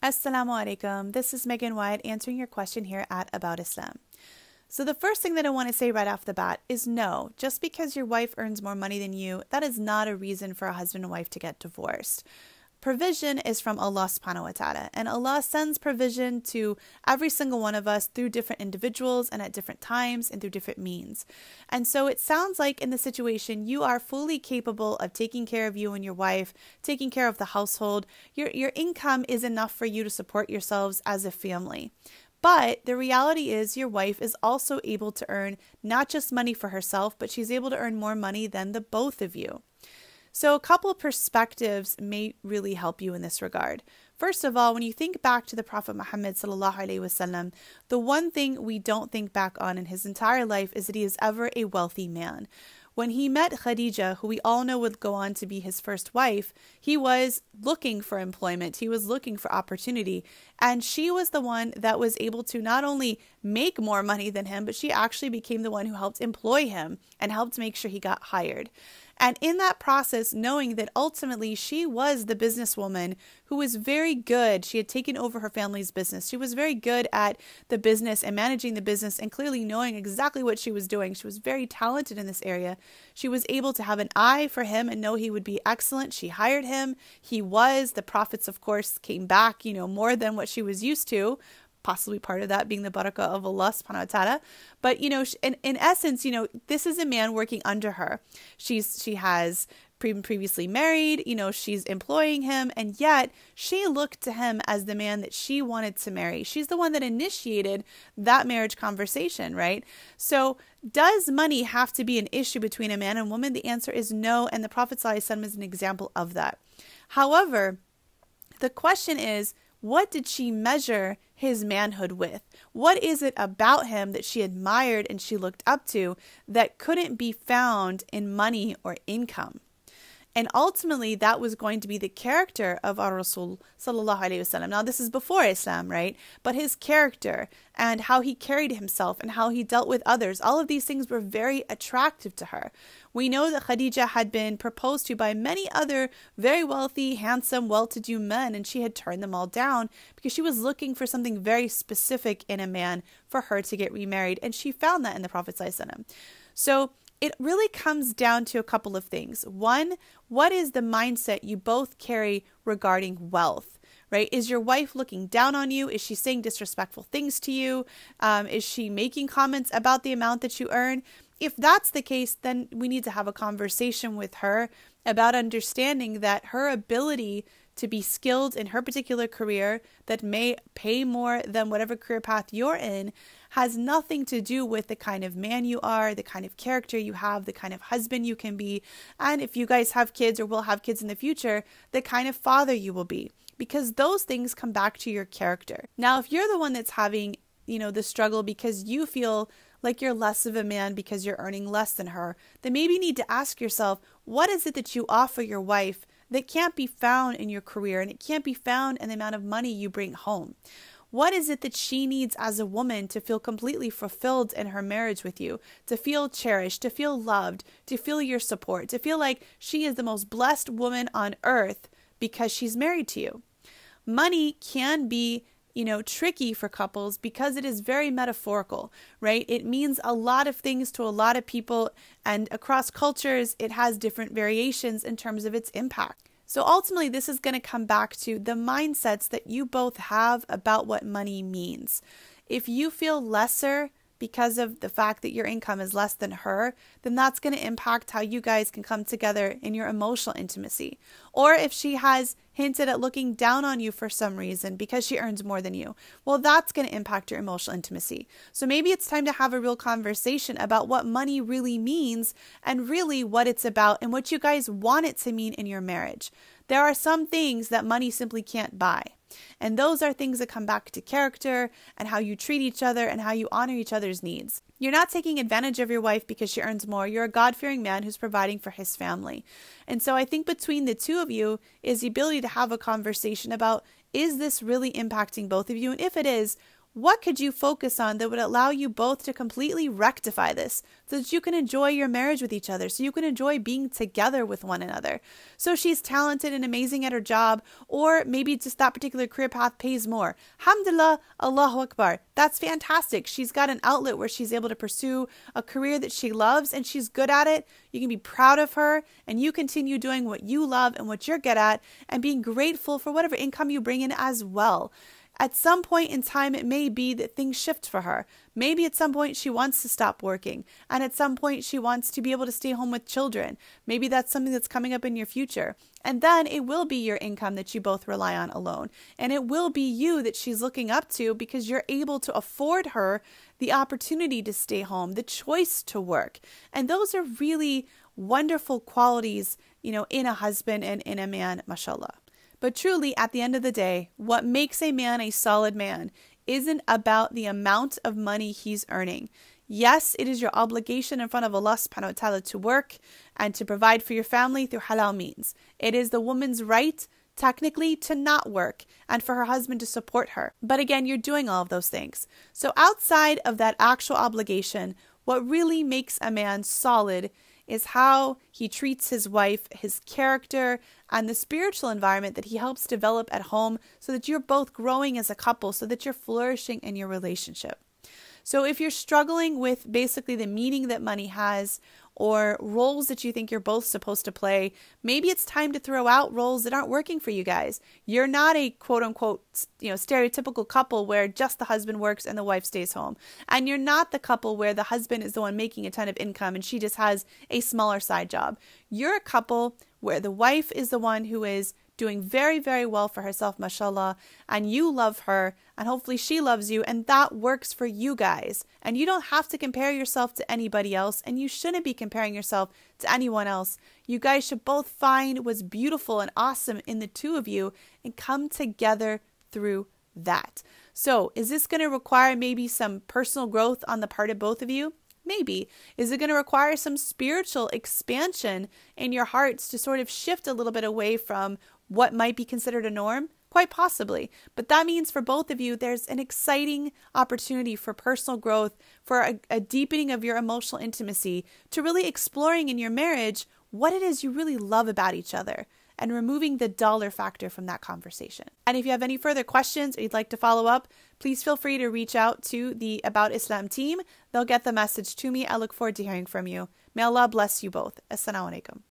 Assalamu alaikum. This is Megan Wyatt answering your question here at About Islam. So the first thing that I want to say right off the bat is no, just because your wife earns more money than you, that is not a reason for a husband and wife to get divorced. Provision is from Allah subhanahu wa ta'ala, and Allah sends provision to every single one of us through different individuals and at different times and through different means. And so it sounds like in the situation you are fully capable of taking care of you and your wife, taking care of the household. Your income is enough for you to support yourselves as a family. But the reality is your wife is also able to earn not just money for herself, but she's able to earn more money than the both of you. So a couple of perspectives may really help you in this regard. First of all, when you think back to the Prophet Muhammad sallallahu alaihi wasallam, the one thing we don't think back on in his entire life is that he is ever a wealthy man. When he met Khadija, who we all know would go on to be his first wife, he was looking for employment. He was looking for opportunity. And she was the one that was able to not only make more money than him, but she actually became the one who helped employ him and helped make sure he got hired. And in that process, knowing that ultimately she was the businesswoman who was very good, she had taken over her family's business. She was very good at the business and managing the business and clearly knowing exactly what she was doing. She was very talented in this area. She was able to have an eye for him and know he would be excellent. She hired him. He was. The prophets, of course, came back, more than what she was used to. Possibly part of that being the barakah of Allah subhanahu wa ta'ala. But, in essence, this is a man working under her. She has previously married, she's employing him, and yet she looked to him as the man that she wanted to marry. She's the one that initiated that marriage conversation, right? So does money have to be an issue between a man and woman? The answer is no, and the Prophet ﷺ is an example of that. However, the question is, what did she measure his manhood with? What is it about him that she admired and she looked up to that couldn't be found in money or income? And ultimately, that was going to be the character of our Rasul sallallahu alaihi wasallam. Now, this is before Islam, right? But his character and how he carried himself and how he dealt with others, all of these things were very attractive to her. We know that Khadija had been proposed to by many other very wealthy, handsome, well-to-do men, and she had turned them all down because she was looking for something very specific in a man for her to get remarried, and she found that in the Prophet sallallahu alaihi wasallam. So it really comes down to a couple of things. One, what is the mindset you both carry regarding wealth, right? Is your wife looking down on you? Is she saying disrespectful things to you? Is she making comments about the amount that you earn? If that's the case, then we need to have a conversation with her about understanding that her ability to be skilled in her particular career that may pay more than whatever career path you're in has nothing to do with the kind of man you are, the kind of character you have, the kind of husband you can be, and if you guys have kids or will have kids in the future, the kind of father you will be, because those things come back to your character. Now, if you're the one that's having, the struggle because you feel like you're less of a man because you're earning less than her, then maybe you need to ask yourself, what is it that you offer your wife that can't be found in your career and it can't be found in the amount of money you bring home? What is it that she needs as a woman to feel completely fulfilled in her marriage with you, to feel cherished, to feel loved, to feel your support, to feel like she is the most blessed woman on earth because she's married to you? Money can be tricky for couples because it is very metaphorical, right? It means a lot of things to a lot of people, and across cultures, it has different variations in terms of its impact. So ultimately, this is going to come back to the mindsets that you both have about what money means. If you feel lesser because of the fact that your income is less than her, then that's going to impact how you guys can come together in your emotional intimacy. Or if she has hinted at looking down on you for some reason because she earns more than you, well, that's going to impact your emotional intimacy. So maybe it's time to have a real conversation about what money really means and really what it's about and what you guys want it to mean in your marriage. There are some things that money simply can't buy. And those are things that come back to character and how you treat each other and how you honor each other's needs. You're not taking advantage of your wife because she earns more. You're a God-fearing man who's providing for his family. And so I think between the two of you is the ability to have a conversation about, is this really impacting both of you? And if it is, What could you focus on that would allow you both to completely rectify this so that you can enjoy your marriage with each other, so you can enjoy being together with one another? So she's talented and amazing at her job, or maybe just that particular career path pays more. Alhamdulillah, Allahu Akbar. That's fantastic. She's got an outlet where she's able to pursue a career that she loves and she's good at it. You can be proud of her and you continue doing what you love and what you're good at and being grateful for whatever income you bring in as well. At some point in time, it may be that things shift for her. Maybe at some point she wants to stop working. And at some point she wants to be able to stay home with children. Maybe that's something that's coming up in your future. And then it will be your income that you both rely on alone. And it will be you that she's looking up to because you're able to afford her the opportunity to stay home, the choice to work. And those are really wonderful qualities, in a husband and in a man, mashallah. But truly, at the end of the day, what makes a man a solid man isn't about the amount of money he's earning. Yes, it is your obligation in front of Allah subhanahu wa ta'ala to work and to provide for your family through halal means. It is the woman's right, technically, to not work and for her husband to support her. But again, you're doing all of those things. So outside of that actual obligation, what really makes a man solid is how he treats his wife, his character, and the spiritual environment that he helps develop at home so that you're both growing as a couple, so that you're flourishing in your relationship. So if you're struggling with basically the meaning that money has or roles that you think you're both supposed to play, maybe it's time to throw out roles that aren't working for you guys. You're not a quote unquote, stereotypical couple where just the husband works and the wife stays home. And you're not the couple where the husband is the one making a ton of income and she just has a smaller side job. You're a couple where the wife is the one who is doing very, very well for herself, mashallah, and you love her, and hopefully she loves you, and that works for you guys. And you don't have to compare yourself to anybody else, and you shouldn't be comparing yourself to anyone else. You guys should both find what's beautiful and awesome in the two of you and come together through that. So, is this going to require maybe some personal growth on the part of both of you? Maybe. Is it going to require some spiritual expansion in your hearts to sort of shift a little bit away from what might be considered a norm? Quite possibly. But that means for both of you, there's an exciting opportunity for personal growth, for a deepening of your emotional intimacy, to really exploring in your marriage what it is you really love about each other and removing the dollar factor from that conversation. And if you have any further questions or you'd like to follow up, please feel free to reach out to the About Islam team. They'll get the message to me. I look forward to hearing from you. May Allah bless you both. Assalamu alaikum.